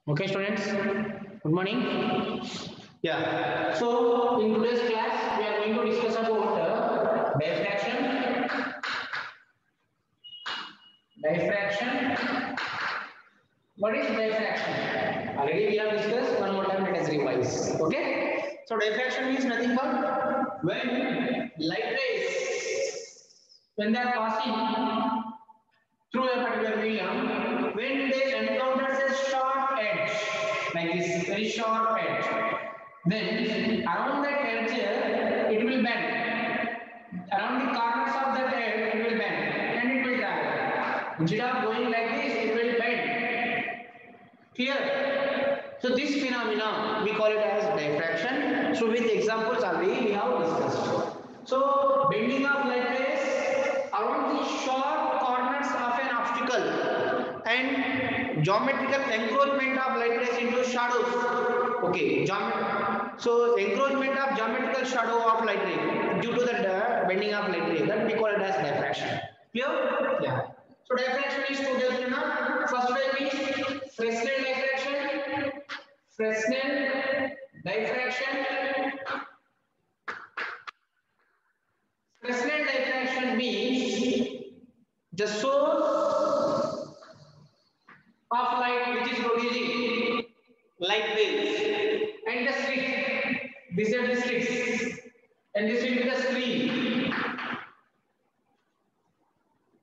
Okay, students. Good morning. Yeah. So in today's class, we are going to discuss about diffraction. Diffraction. What is diffraction? Already we have discussed. One more time, let us revise. Okay. So diffraction is nothing but when light rays, when they are passing through a particular medium, when they encounter a sharp edge, like this very sharp edge, then around that edge it will bend. Around the corners of that edge it will bend and it will travel. Instead of going like this, it will bend. Clear? So this phenomena we call it as diffraction. So with examples already we have discussed. So bending of light rays around the sharp corners of an obstacle and geometrical encroachment of light rays into shadows. Okay, so encroachment of geometrical shadow of light ray due to the bending of light ray, that we call it as diffraction. Clear? Yeah. So diffraction is two types. First type is Fresnel diffraction. Fresnel diffraction. Fresnel diffraction means the source of light which is producing light waves and the slit. These are the slits, and this will be the screen.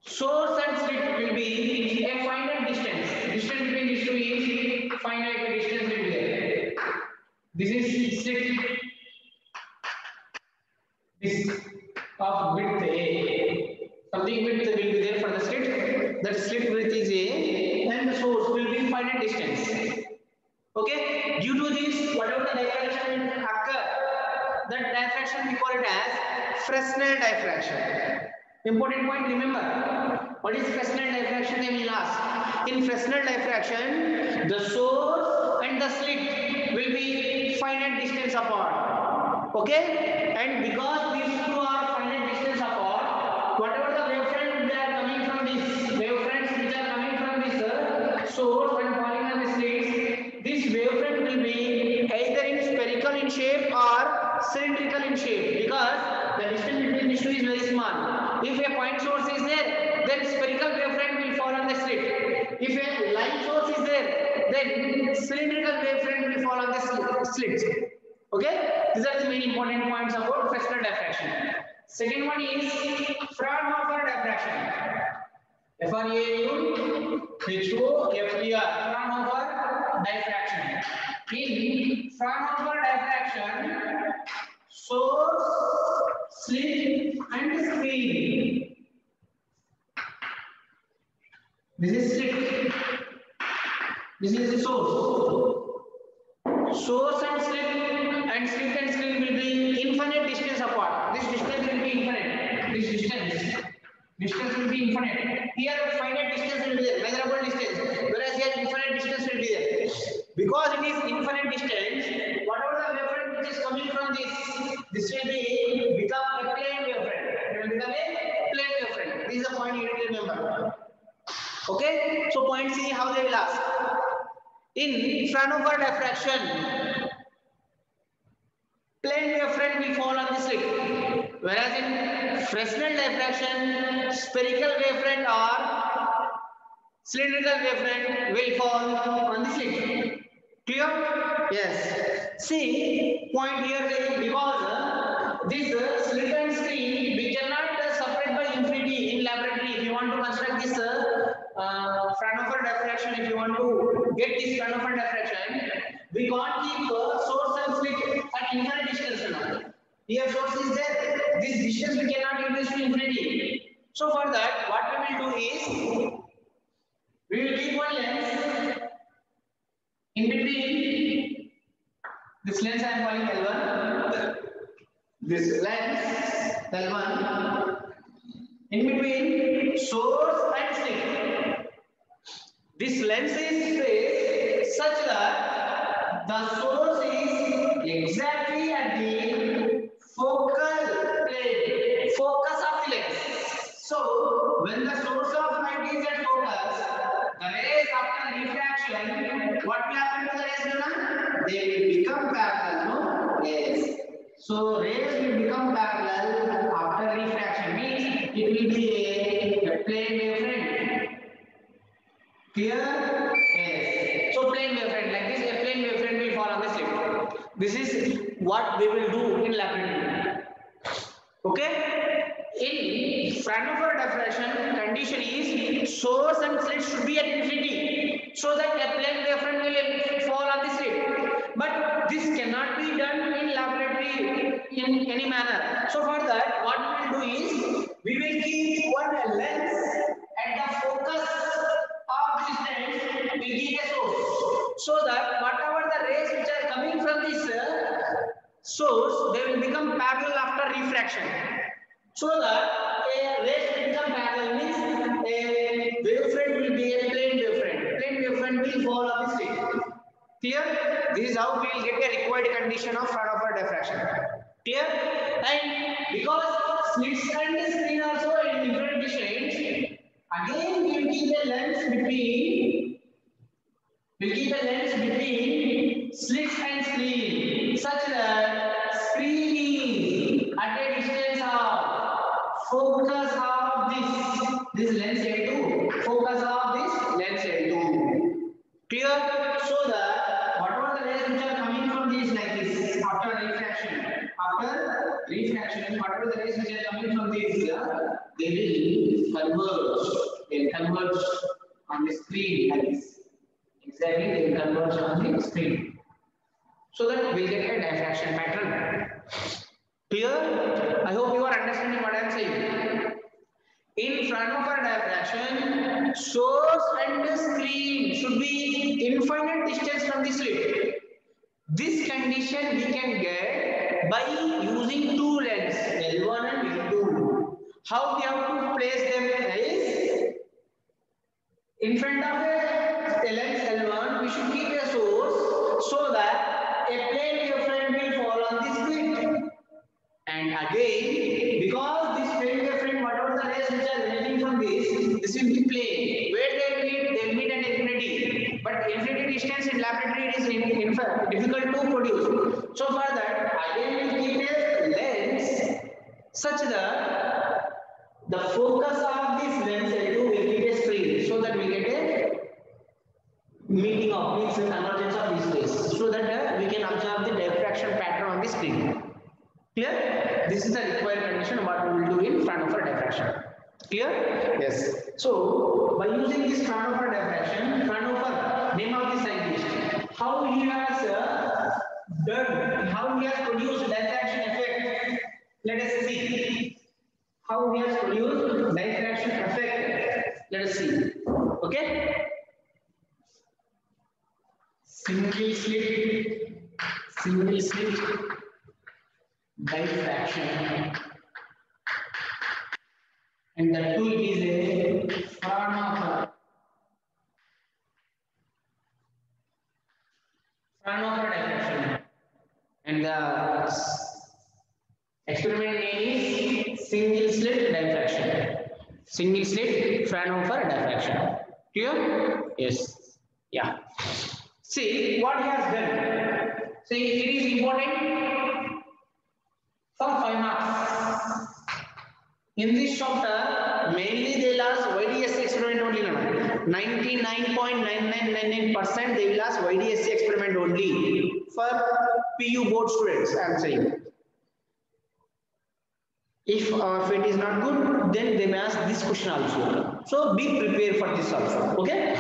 Source and slit will be a finite distance. Distance between these two is finite distance will be there. This is slit. This of width A. Something width will be there for the slit. That slit width is A, and the source will be finite distance. Okay. Due to this, whatever the diffraction will occur, that diffraction we call it as Fresnel diffraction. Important point, remember. What is Fresnel diffraction? They will ask. In Fresnel diffraction, the source and the slit will be finite distance apart. Okay? And because these two are finite distance apart, whatever the wavefront they are coming from this, wavefronts which are coming from this source and falling on the slits, this wavefront will be either in spherical in shape or cylindrical in shape, because the distance between these two is very small. If a point source is there, then spherical wavefront will fall on the slit. If a line source is there, then cylindrical wavefront will fall on the slit. Okay, these are the main important points about Fresnel diffraction. Second one is Fraunhofer diffraction. Fraunhofer diffraction. In Fraunhofer diffraction, source, slit, and screen. This is slit. This is the source. Source and slit will be infinite distance apart. This distance will be infinite. Distance will be infinite. Here finite distance will be there, measurable distance. Whereas here infinite distance will be there. Because it is infinite distance, whatever the wavefront which is coming from this will be become a plane wavefront. It will become a plane wavefront. This is the point you need to remember. Okay, so point C, how they will ask. In Fraunhofer diffraction, plane wavefront will fall on the slit, whereas in Fresnel diffraction, spherical wavefront or cylindrical wavefront will fall on the slit. Clear? Yes. See, point here because this slit and screen we cannot separate by infinity in laboratory. If you want to construct this Fraunhofer diffraction, if you want to get this Fraunhofer diffraction, we can't keep source and slit at infinite distance. Here source is there. This distance we cannot increase to infinity. So for that, what we will do is we will keep one lens in between. This lens I am calling L1. This lens L1 in between source and slit. This lens is placed such that the source is exactly at the focal plane, focus of the lens. So when the source of light is at focus, the rays after refraction refraction, what will happen to the rays, Luna? They will become parallel, no? Yes. So rays will become parallel after refraction, means it will be a plane wavefront. Clear? Yes. So plane wavefront like this, a plane wavefront will fall on the slit. This is what we will do in laboratory. Okay? In Fraunhofer diffraction, condition is source and slit should be at infinity, so that a plane wavefront will fall on the slit. But this cannot be done in laboratory in any manner. So for that, what we will do is we will keep one lens at the focus of this lens. We will keep a source, so that whatever the rays which are coming from this source, they will become parallel after refraction. So that a rays will become parallel means a wavefront will be a plane wavefront. Plane wavefront will fall on the slit. Clear? This is how we will get a required condition of Fraunhofer diffraction. Clear? And because slits and screen also in different distance, again we will keep a lens between slits and screen, such that screen is at a distance of focus of this lens L2, focus of this lens L2. Clear? So that whatever the rays which are coming from this like this after refraction, whatever the rays which are coming from this, they will converge on the screen like this. Exactly, they will converge on the screen. So that we get a diffraction pattern. Clear? I hope you are understanding what I am saying. In Fraunhofer diffraction, source and screen should be infinite distance from the slit. This condition we can get by using two lenses, L1 and L2. How we have to place them is, in front of a lens L1, we should keep a source, so that a plane wavefront will fall on the slit. And again, because this plane wavefront, whatever the rays which are emitting from this will be plane. Where they meet at infinity. But infinity distance in laboratory it is difficult to produce. So for that, again we will keep a lens such that the focus of this lens L2 will be a screen, so that we get a meeting of means convergence of these rays, so that we can observe the diffraction pattern on the screen. Clear? This is the required condition what we will do in Fraunhofer diffraction. Clear? Yes. So by using this Fraunhofer diffraction, Fraunhofer, name of the scientist, how he has produced diffraction effect. Let us see how he has produced diffraction effect. Let us see. Okay. Single slit diffraction, and the tool is a Fraunhofer diffraction, and the experiment name is single slit diffraction. Single slit Fraunhofer diffraction. Clear? Yes. Yeah. See what he has done. See, it is important for 5 marks. In this chapter, mainly they will ask YDSC experiment only. 99.9999% they will ask YDSC experiment only for PU board students. I am saying. If our fit is not good, then they may ask this question also. So be prepared for this also. Okay?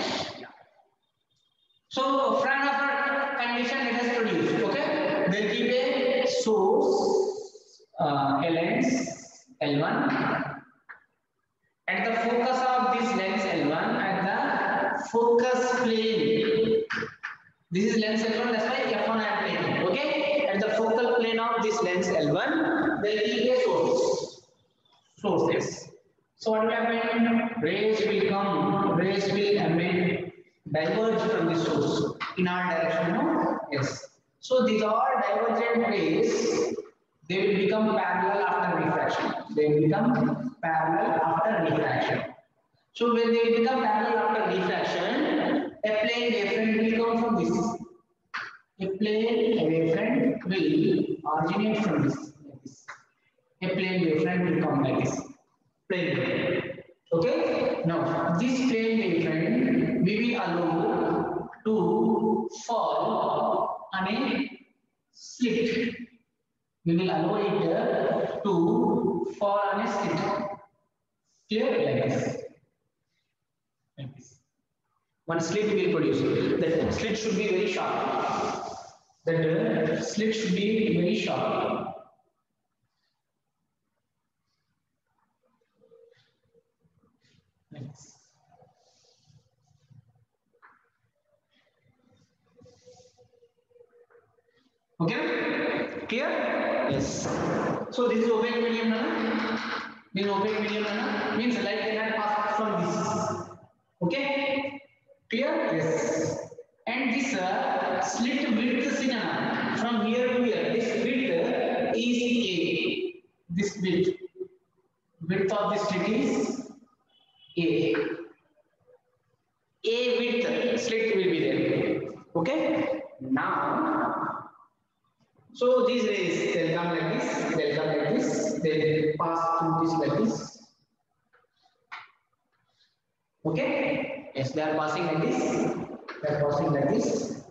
So Fraunhofer condition it has produced. Okay? They give a source, a lens L1, and the focus of this lens L1 at the focus plane. This is lens L1, that's why F1 I am taking. Okay? At the focal plane of this lens L1, they give a source. Sources. So what will happen? Rays will emit, diverge from the source in our direction, no? Yes. So these are divergent rays. They will become parallel after refraction. So when they become parallel after refraction, A plane wavefront will come from this. A plane wavefront will originate from this, like this. A plane wavefront will come like this. Plane wavefront. Okay? Now, this plane wavefront we will allow to fall on a slit. We will allow it to fall on a slit. Clear? Like this. Like this. One slit will produce. That slit should be very sharp. That slit should be very sharp. Like this. Okay? Clear? Yes. So this is opaque medium now. This is opaque medium now. Means light cannot pass from this. Okay? Clear? Yes. And this slit width is from here to here. This width is A. This width of this slit is A. A width slit will be there. Okay? Now, so these rays they'll come like this, they'll come like this, they'll pass through this like this. Okay? Yes, they are passing like this. They are passing like this.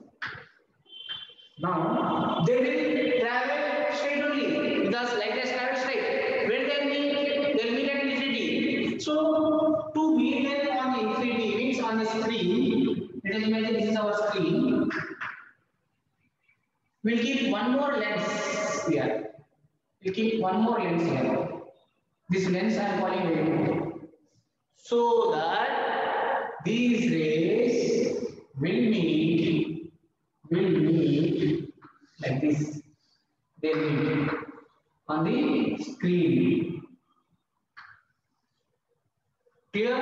Now they will travel straight only because light rays travel straight. When they'll meet at infinity. So to meet them on infinity means on the screen. Let us imagine this is our screen. We'll keep one more lens here. We'll keep one more lens here. This lens I am calling very so that these rays will meet like this. They meet on the screen. Clear?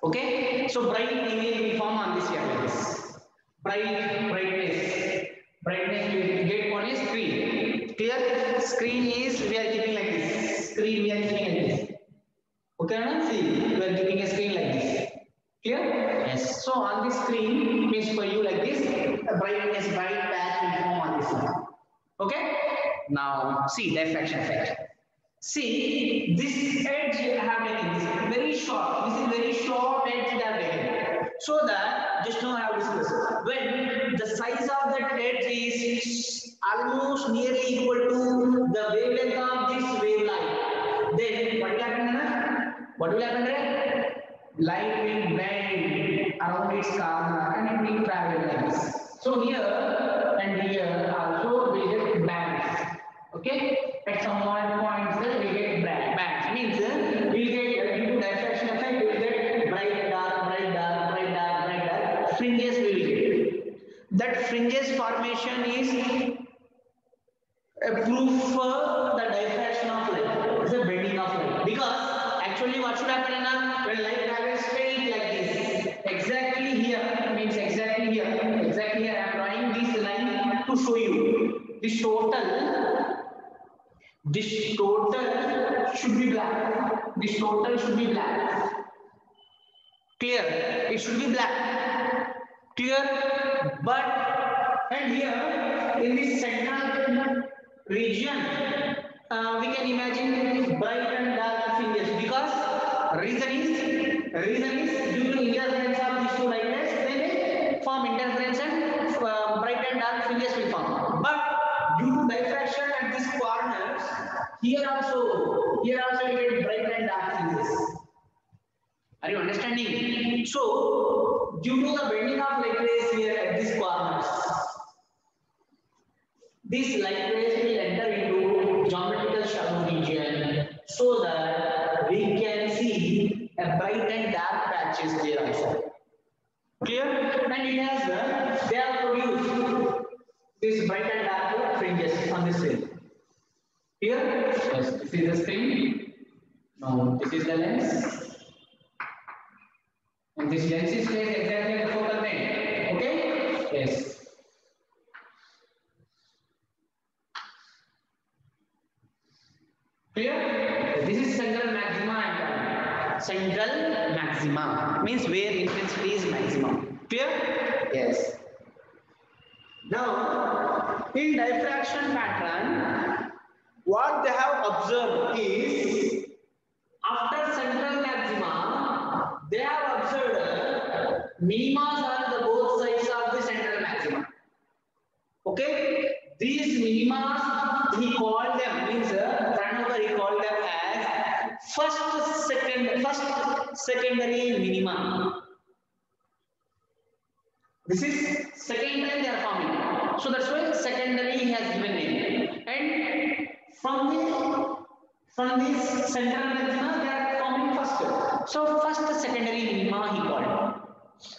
Okay. So bright image will form on this here like this. Brightness will get on a screen. Clear? Screen is we are keeping like this. Screen we are keeping like this. Okay, now see we are keeping a screen like this. Clear? Yes. So on this screen means for you like this, a bright patch will form on this one. Okay? Now see the diffraction effect. See this edge I have taken this very short. This is very short edge I have taken. So that just now I have discussed when the size of that edge is almost nearly equal to the wavelength of this wavelength, then what will happen? What will happen? Light will bend around its corner and it will travel like this. So here and here also we get bands. Okay, at some points we get bands. Means we will get due to diffraction effect we will get bright dark fringes we will get. That fringes formation is a proof for the diffraction of light. It's a bending of light. Because actually what should happen when light travels straight like this? Exactly here means exactly here. Exactly here I am drawing this line to show you. This total should be black. This total should be black. Clear? It should be black. Clear? But and here in this central region, we can imagine bright and dark fringes because reason is due to interference of these two light rays, they form interference and bright and dark fringes will form. But due to diffraction at these corners, here also we get bright and dark fringes. Are you understanding? So due to the bending of light rays here at these corners, these light rays will enter into geometrical shadow region so that we can see a bright and dark patches there also. Clear? And it has they have produced this bright and dark fringes on this screen. Here, yes, this is the screen. Now this is the lens. And this lens is placed exactly at the focal plane. Okay? Yes. Clear? This is central maxima. Central maxima means where intensity is maximum. Clear? Yes. Now, in diffraction pattern, what they have observed is after central maxima, they have observed minimas on the both sides of the central maxima. Okay, these minimas he called them means Pranavar he called them as first secondary minima. This is second time they are forming. So that's why secondary he has given name. And from this central maxima they are forming first. So first secondary minima he called.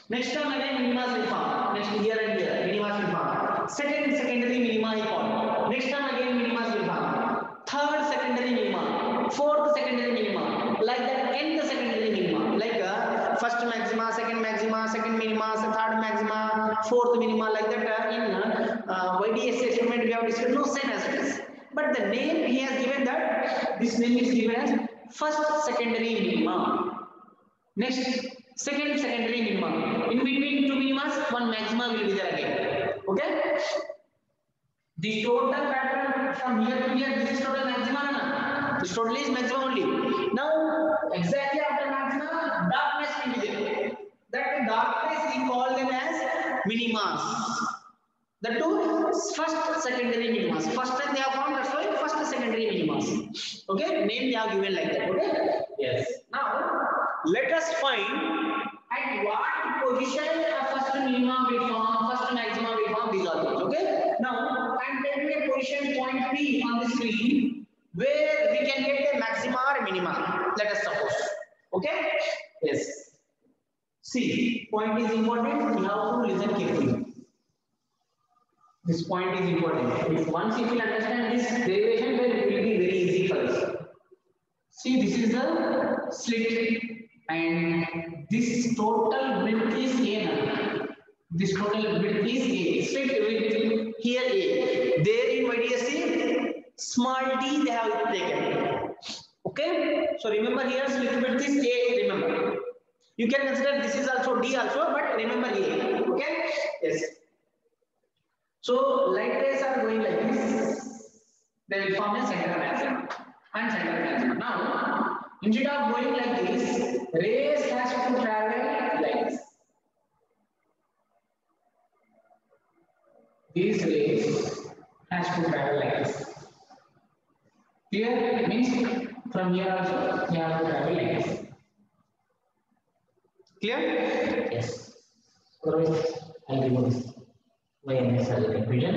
Next time again minimas will form. Next year and year minimas will form. Second secondary minima he called. Next time again minimas will form. Third secondary minima. Fourth secondary minima. Like that nth secondary minima. Like first maxima, second minima, third maxima, fourth minima. Like that in YDS experiment we have discussed. No same as it is. But the name he has given that this name is given as first secondary minima. Next second secondary minimum. In between two minimas, one maxima will be there again. Okay? The total pattern from here to here, this is total maxima. This total is maxima only. Now, exactly after maxima, darkness will be there. That darkness we call them as minimas. The two first secondary minimas. First time they have found, that's why first secondary minimas. Okay? Name they have given like that. Okay? Yes. Now, let us find at what position a first minima will form, first maxima will form, these are things. Okay? Now, I am taking a position point P on the screen where we can get a maxima or minima. Let us suppose. Okay? Yes. See, point is important. You have to listen carefully. This point is important. If once you will understand this derivation, then it will be very easy for us. See, this is the slit. And this total width is A now. This total width is A. Slit width here A. There in YDSC, small d they have taken. Okay? So remember here slit width is A. Remember. You can consider this is also D also, but remember A. Okay? Yes. So light rays are going like this. They will form a central maximum and central maximum. Now, instead of going like this, rays has to travel like this. These rays has to travel like this. Clear? It means from here also you have to travel like this. Clear? Yes. Otherwise, I'll remove this. By unnecessary confusion.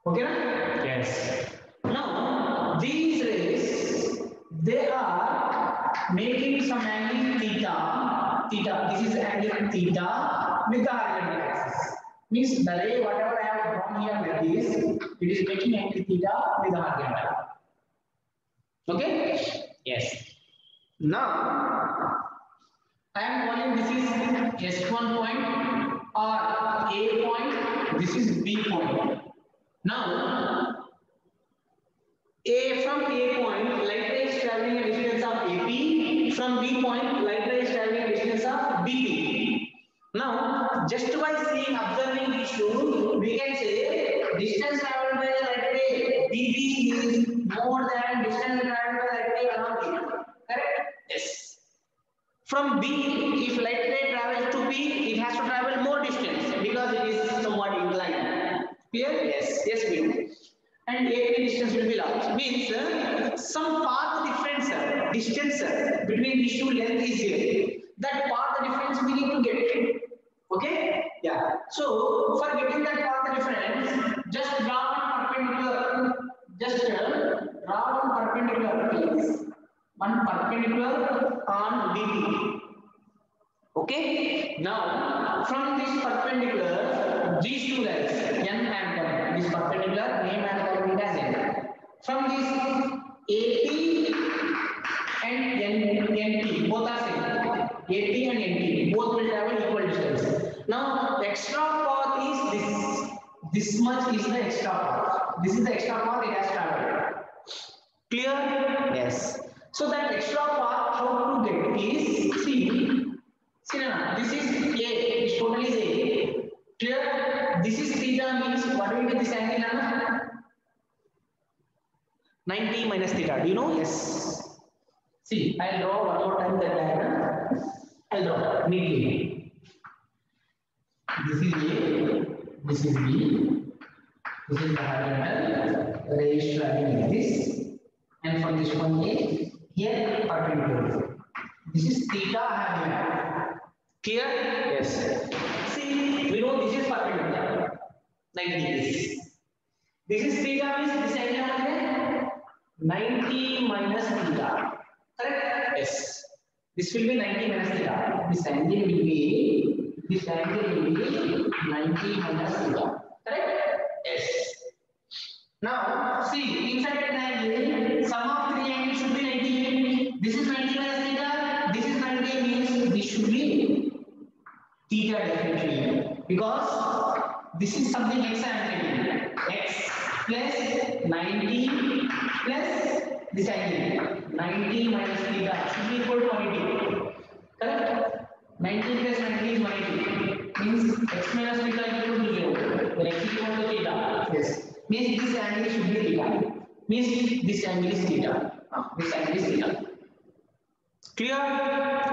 Okay? Yes. Now, these rays, they are making some angle theta. This is angle theta with the horizontal axis. Means the ray, whatever I have drawn here like this, it is making angle theta with the horizontal. Okay? Yes. Now, I am calling this is S1 point or A point. This is B point. Now, from A point, light ray is traveling a distance of AP. From B point, light ray is traveling a distance of BP. Now, just by observing these two, we can say distance traveled by the light ray BP is more than distance traveled by light ray along B. Correct? Yes. From B, if light ray travels to B, it has to travel more distance because it is somewhat inclined. Clear? Yes. Yes, we do. And AP distance will be large. Means some path difference, distance between these two lengths is here. That path difference we need to get. Okay? Yeah. So for getting that path difference, just draw one perpendicular. Just draw one perpendicular, please. One perpendicular on BP. Okay? Now, from this perpendicular, these two lines, N and M, this perpendicular, name and calling it as N. From this AP and NP, both are same. AP and NP, both will travel equal distance. Now, the extra path is this. This much is the extra path. This is the extra path it has traveled. Clear? Yes. So that extra path how to get is see now this is A, this total is A. Clear? This is theta means what will be this angle now? 90 minus theta. Do you know? Yes. See, I'll draw one more time that diagram. I'll draw neatly. This is A, this is B, this is the horizontal, ray is traveling like this, and from this point A, here perpendicular. This is theta I have made. Clear? Yes. See, we know this is perpendicular, 90 degrees. This is theta means this angle is 90 minus theta. Correct? Yes. This will be 90 minus theta. This angle will be 90 minus theta. Correct? Yes. Now, see, inside an angle, sum of three angles should be 90. This is 90 minus theta. This is 90 means this should be theta definitely. Because this is something x I am taking. X plus 90 plus this angle. 90 minus theta should be equal to 180. Correct? 90 plus 90 is 180. Means x minus theta is equal to 0. Then x is equal to theta. Yes. Means this angle should be theta. Means this angle is theta. This angle is theta. Clear?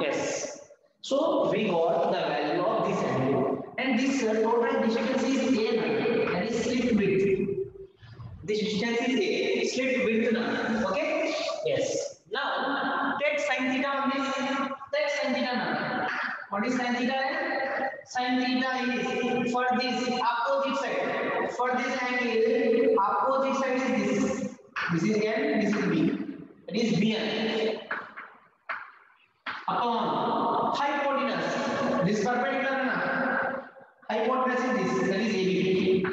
Yes. So we got the value of this angle. And this total distance is A, that is slit width. This distance is A, slit width now. Okay? Yes. Now take sin theta on this. Take sin theta now. What is sin theta? Sin theta is for this opposite side. For this angle, opposite side is this. This is N, this is B. That is Bn. Upon hypotenuse. This perpendicular na. Hypotenuse is this. That is AB.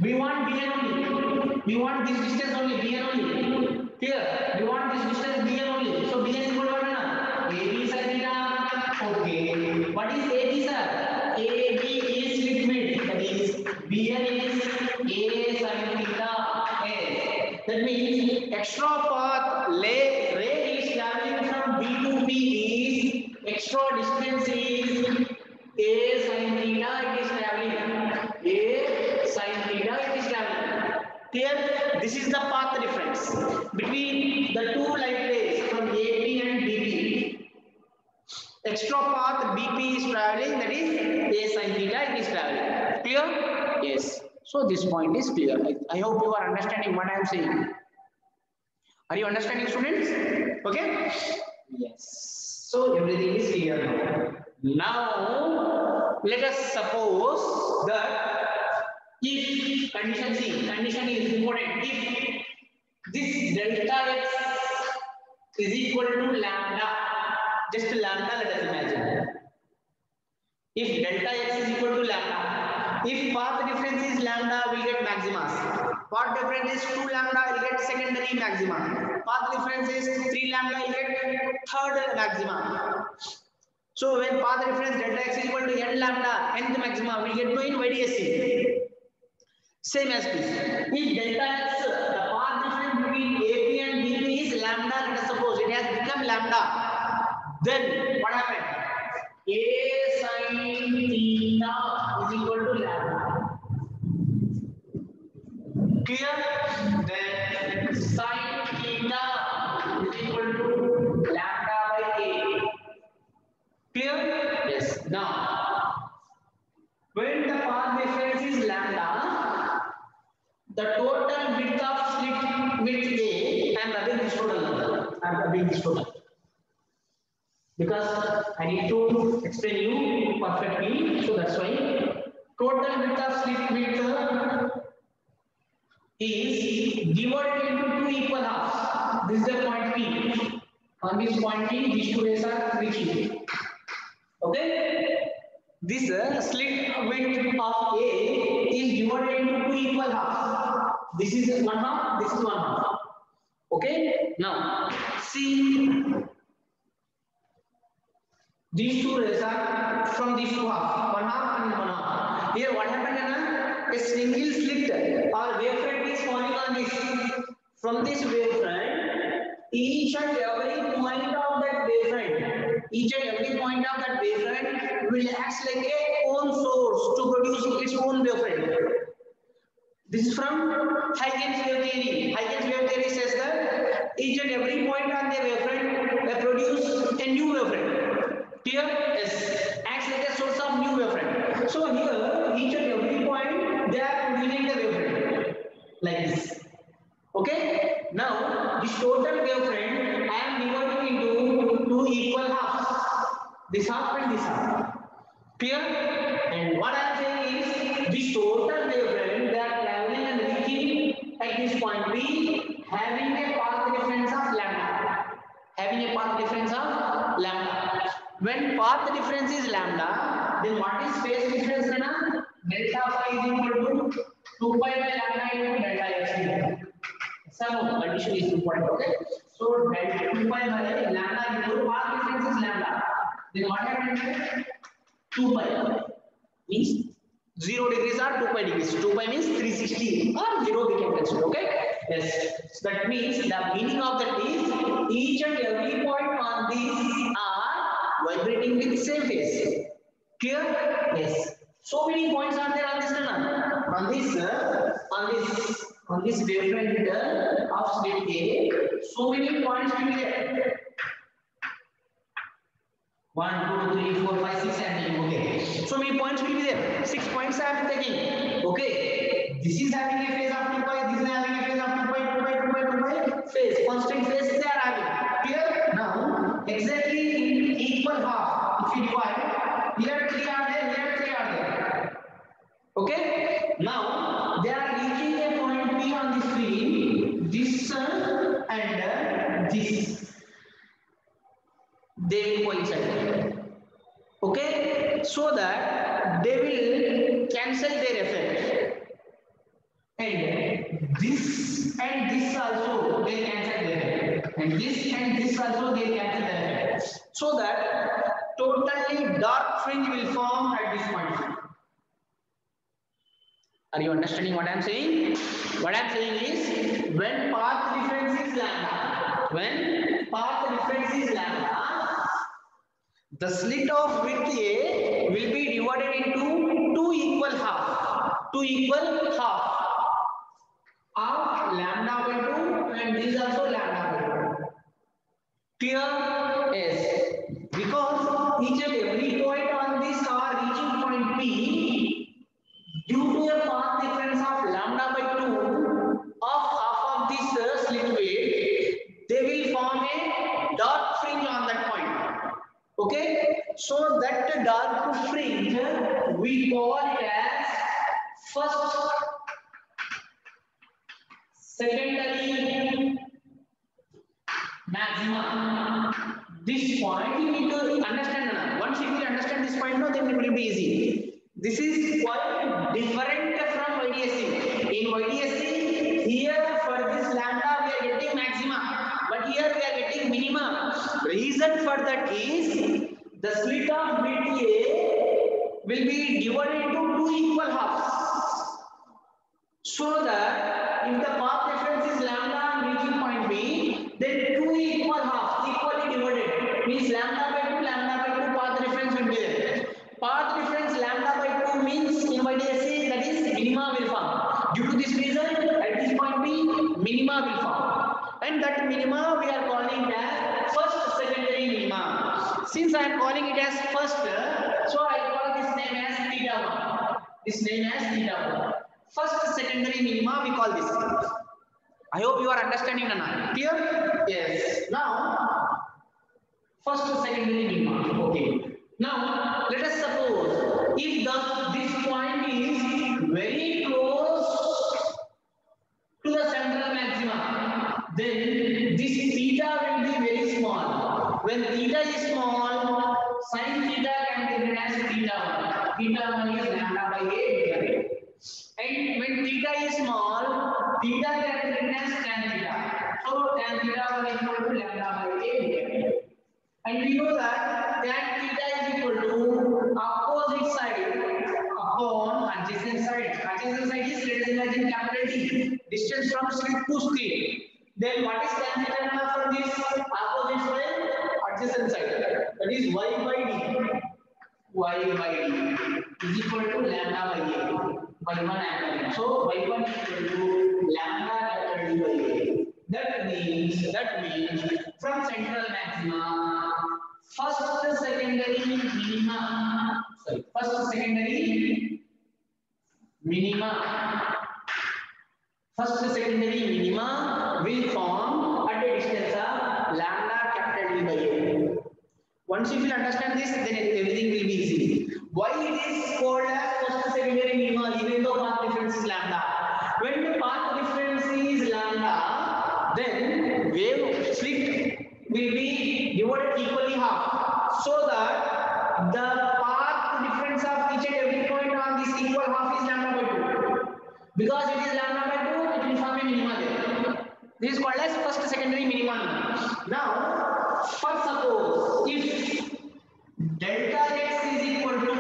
We want Bn only. We want this distance only. Bn only. Clear? We want this distance Bn only. So Bn is equal to what na? AB sin theta. Okay. What is AB sir? AB is slit width. That is Bn is A sin theta. A. That means extra path ray is traveling from B to P is extra distance is A sin theta. It is traveling. A sin theta. It is traveling. Clear? This is the path difference between the two light rays from AP and BP. Extra path BP is traveling, that is A sin theta it is traveling. Clear? Yes. So this point is clear. I hope you are understanding what I am saying. Are you understanding, students? Okay? Yes. So everything is clear now. Now let us suppose that if condition C, condition is important. If this delta x is equal to lambda, just lambda let us imagine. If delta x is equal to lambda, if path difference is lambda, we will get maximas. Path difference is 2 lambda, we will get secondary maxima. Path difference is 3 lambda, we will get third maxima. So when path difference delta x is equal to n lambda, nth maxima, we will get to in YDSC. Same as this. If delta x, the path difference between AP and BP is lambda, let us suppose it has become lambda. Then what happened? A sin theta is equal to lambda. Clear? Then sin theta is equal to lambda by A. Clear? Yes. Now, when the path difference is lambda, the total width of slit width A, I am rubbing this total. I am rubbing this total. Because I need to explain you perfectly, so that's why total width of slit width is divided into 2 equal halves. This is the point P. On this point P, these two rays are reaching. Okay? This slit width of A is divided into 2 equal halves. This is 1 half, this is 1 half. Okay? Now, see. These two rays are from these two halves, 1 half and 1 half. Here what happened is a single slit or wavefront is falling on this. From this wavefront, each and every point of that wavefront, will act like a own source to produce its own wavefront. This is from Huygens wave theory. Huygens wave theory says that each and every point on the wavefront will produce a new wavefront. Here, yes, acts like a source of new wavefront. So here, each and every point they are producing the wavefront like this. Okay. Now this total wavefront I am dividing into two equal halves. This half and this half. Clear? And what I am saying is this total wavefront they are traveling and reaching at this point B, having a path difference of lambda. When path difference is lambda, then what is phase difference? Delta phi is equal to 2 pi by lambda into delta x. Some condition is important. Okay. So delta 2 pi by lambda into path difference is lambda. Then what happens? 2 pi means 0 degrees or 2 pi degrees. 2 pi means 360 or 0 we can consider. Okay. Yes. So that means the meaning of that is each and every point on these are vibrating with same phase. Clear? Yes. So many points are there on this on this wavefront of slit A. So many points will be there. 1, 2, 3, 4, 5, 6 and okay. So many points will be there. 6 points I am taking. Okay. This is having a phase of 2 pi. This is having a phase of 2 pi. Phase. Constant phase they are having. Clear? Now exactly in equal half. If you divide, here 3 are there. Here 3 are there. Okay. Now they are reaching a point P on the screen. This and this. They will coincide. Okay, so that they will cancel their effect. And this also they cancel their effect. And this also they cancel their effect. So that totally dark fringe will form at this point. Are you understanding what I am saying? What I am saying is when path difference is lambda, the slit of width A will be divided into two equal half of lambda by 2 and this also lambda by 2. Clear? Yes. Because each and every point on this are reaching point P, due to a path difference of lambda by 2 of half of this slit width, they will form a dark fringe on that point. Okay, so that dark fringe we call it as first secondary maxima. This point you need to understand now. Once you will understand this point now, then it will be easy. This is quite different from YDSC. In YDSC, here for this lambda we are getting maxima, but here we are getting minima. Reason for that is the slit of width A will be divided into two equal halves. So that if the path difference is lambda and reaching point B, then two equal halves equally divided means lambda by 2 path difference will be there. Path difference lambda by 2 means in YDSC that is minima will form. Due to this reason at this point B minima will form, and that minima we are calling as first secondary minima. Since I am calling it as first, so I call this name as theta 1. First secondary minima we call this. I hope you are understanding Nana. Clear? Yes. Now first secondary minima. Okay. Now let us suppose if this point is very close to the central maxima, then this theta will be very small. When theta is small, sin theta can be written as theta 1. Theta 1 is lambda by 8. And when theta is small, theta can be written as tan theta. So tan theta 1 is equal to lambda by 8. And we know that tan theta is equal to opposite side upon adjacent side. Adjacent side is, let us imagine, capital T. Distance from slit to slit. Then what is tan theta gamma from this opposite side? Adjacent side. That is y by d. Y by d is equal to lambda by a. Y1 angle. So y1 is equal to lambda capital D by a. That means from central maxima, first secondary minima. Sorry, first secondary minima. First secondary minima will form at a distance of lambda capital D by a. Once you will understand this, then everything will be easy. Why it is called as first secondary minima even though path difference is lambda? When the path difference is lambda, then wave slit will be divided equally half, so that the path difference of each and every point on this equal half is lambda by 2. Because it is lambda by 2, it will form a minima there. This is called as first secondary minima. Now, first suppose if delta x is equal to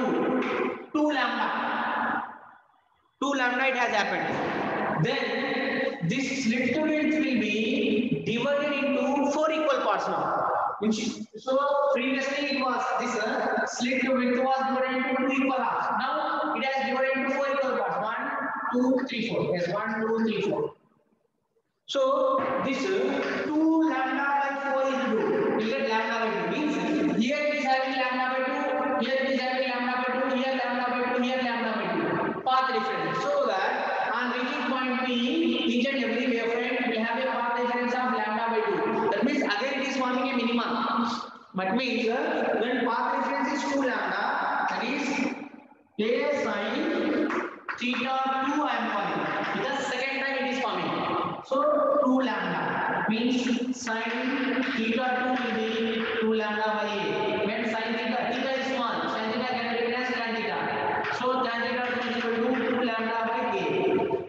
2 lambda, 2 lambda it has happened, then this slit width will be divided into 4 equal parts now. So previously it was this slit width was divided into 2 equal halves. Now it has divided into 4 equal parts. 1, 2, 3, 4. Yes, 1, 2, 3, 4. So this 2 lambda by 4 is 2. You get lambda by 2 means here it is having lambda by 2, here it is having lambda by 2, here lambda by 2, here lambda by 2. Path difference. So that on reaching point P, each and every wavefront will have a path difference of lambda by 2. That means again it is forming a minima. But means when path difference is 2 lambda, that is a sin theta 2 I am calling. Because second time it is forming. So 2 lambda means sin theta 2 will be 2 lambda by a. When sin theta is small, sin theta can be written as tan theta. So tan theta 2 is equal to 2 lambda by a.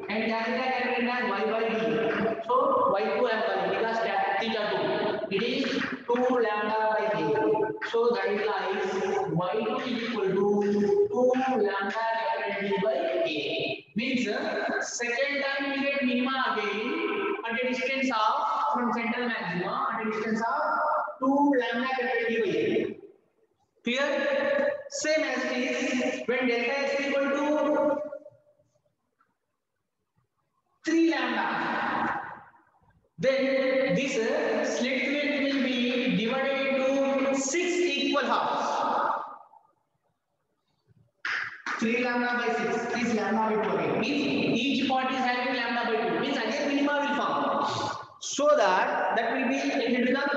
And tan theta can be written as y by d. So y2 I am calling because theta 2. It is 2 lambda by a. So that implies y2 is equal to 2 lambda capital D by a. Means second time we get minima again at a distance of from central maxima at a distance of 2 lambda capital D by a. Clear? Same as it is when delta x is equal to 3 lambda. Then this slit width will be divided into 6 equal halves. 3 lambda by 6 is lambda by 2 again. Means each point is having lambda by 2. Means again minima will form. So that will be it will become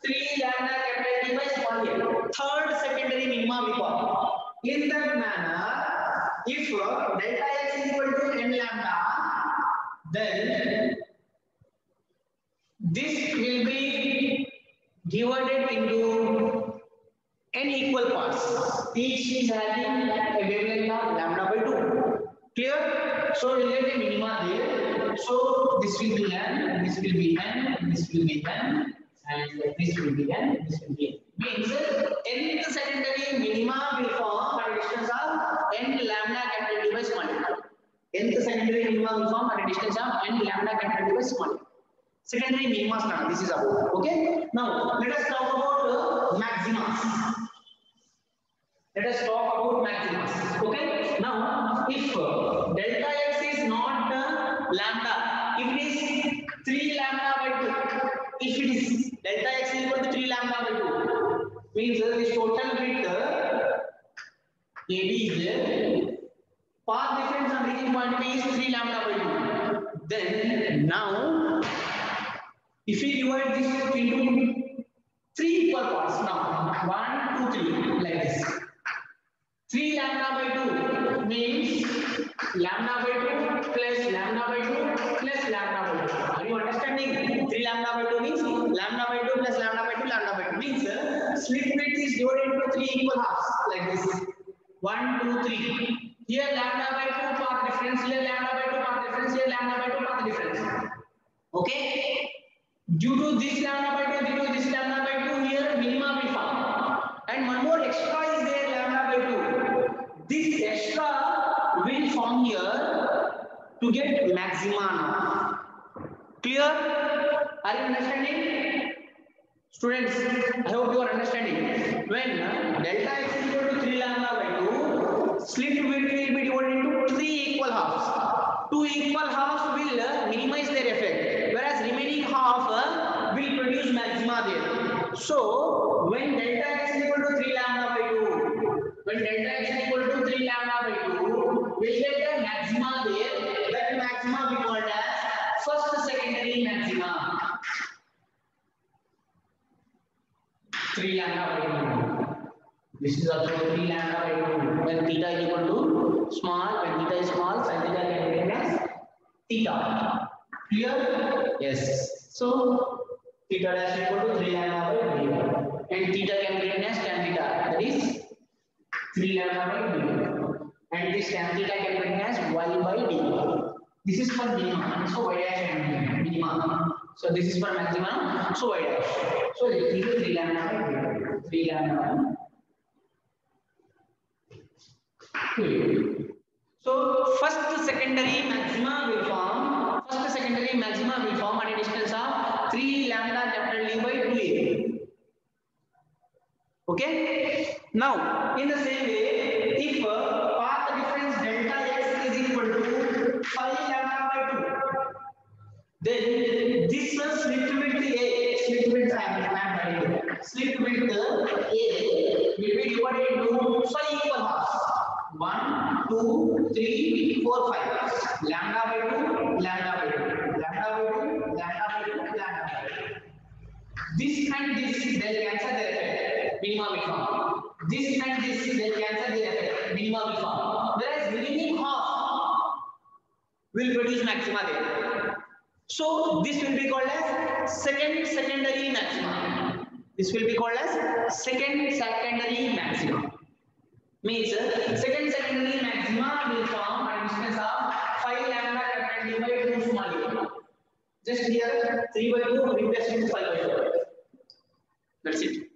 3 lambda capital D by small a. Third secondary minima will form. In that manner, if delta x is equal to n lambda, then this will be divided into n equal parts. Each is having a wavelength of lambda by 2. Clear? So we will get a minima there. So this will be n, this will be n, this will be n, and this will be n, this will be n. Means nth secondary minima will form at a distance of n lambda capital D by small a. Nth secondary minima will form at a distance of n lambda capital D by small a. Secondary minima start. This is about. Okay. Now let us talk about maximas. Let us talk about maximas. Okay. Now if delta x is not lambda, if it is 3 lambda by 2, if it is delta x is equal to 3 lambda by 2, means this total width AB is path difference on reaching point P is 3 lambda by 2. Then now if we divide this into 3 equal parts now, 1, 2, 3 like this. 3 lambda by 2 means lambda by 2 plus lambda by 2 plus lambda by 2. Are you understanding? 3 lambda by 2 means lambda by 2 plus lambda by 2 lambda by 2 means slit width is divided into 3 equal halves like this. 1, 2, 3. Here lambda by 2 path difference, here lambda by 2 path difference, here lambda by 2 path difference. Okay? Due to this lambda by 2, due to this lambda by 2, here minima will form. And one more extra is there, lambda by 2. This extra will form here to get maxima now. Clear? Are you understanding? Students, I hope you are understanding. When delta x is equal to 3 lambda by 2, slit width will be divided into 3 equal halves. 2 equal halves will minimize their effect, whereas remaining half will produce maxima there. So, when delta x is equal to 3 lambda by 2, when delta x is equal to 3 lambda by 2, we get the maxima there. That maxima we called as first secondary maxima. 3 lambda by 2. This is also 3 lambda by 2. When theta is equal to small, when theta is small, sin theta can be written as theta. Clear? Yes. So theta dash equal to 3 lambda by 3. And theta can be written as tan theta. That is 3 lambda by 3. And this tan theta can be written as y by d. This is for minimum. So y dash and minimum. So this is for maximum. So y dash. So this is 3 lambda by 3 lambda by 2. So first secondary maxima will form. First secondary maxima will form at a distance of 3 lambda capital D by 2a. Okay. Now in the same way, if path difference delta x is equal to 5 lambda by 2, then this slit width A, slit width slit width A will be divided into 5 equal halves. 1, 2, 3, 4, 5. Lambda by 2, lambda by 2, lambda by 2, lambda by 2, lambda by 2. This and this they'll cancel their effect. Minima will form. This and this they'll cancel their effect. Minima will form. Whereas remaining half will produce maxima there. So this will be called as secondary maxima. This will be called as secondary maxima. Means secondary maxima will form at a distance of 5 lambda capital D by 2 small a. Just here 3 by 2 replace with 5 by 2. That's it.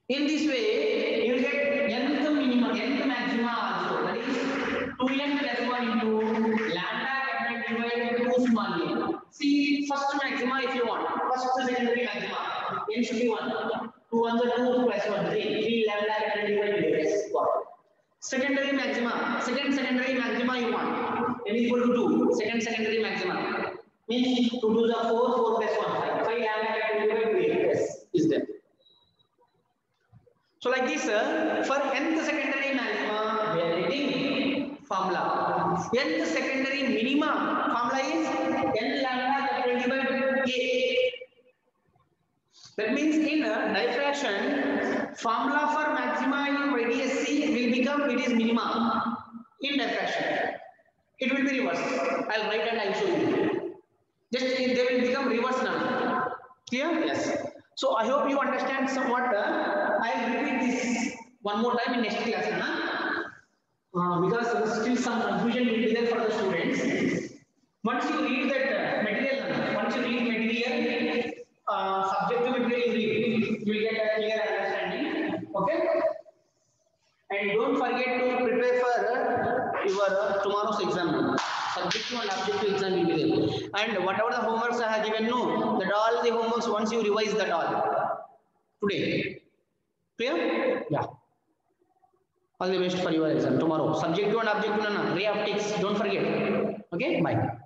In this way, you will get nth minimum, nth maxima also. That is 2n plus 1 into lambda capital D by 2 small a. See first maxima if you want. First secondary maxima. N should be 1. 2 1 2 plus 1 3 lambda capital D by 2. Yes, got it. Secondary maxima. Secondary maxima you want. N is equal to 2. Secondary maxima. Means 2 2s are 4. 4 plus 1 5. 5 lambda capital D by 2. Yes, is there. So like this, for nth secondary maxima, we are getting formula. Nth secondary minima formula is n lambda capital D by a. That means in diffraction, formula for maxima in radius C will become it is minima in diffraction. It will be reversed. I'll write and I'll show you. Just they will become reverse now. Clear? Yes. So I hope you understand somewhat. I'll repeat this one more time in next class, because still some confusion will be there for the students. Once you read that material, once you read material, subjective material you read, you will get a clear understanding. Okay? And don't forget to prepare for your tomorrow's exam. Subjective and objective exam will be there. And whatever the homeworks I have given, no, that all the homeworks once you revise that all today. Clear? Yeah. All the best for your exam tomorrow. Subjective and objective, ray of ticks. Don't forget. Okay? Bye.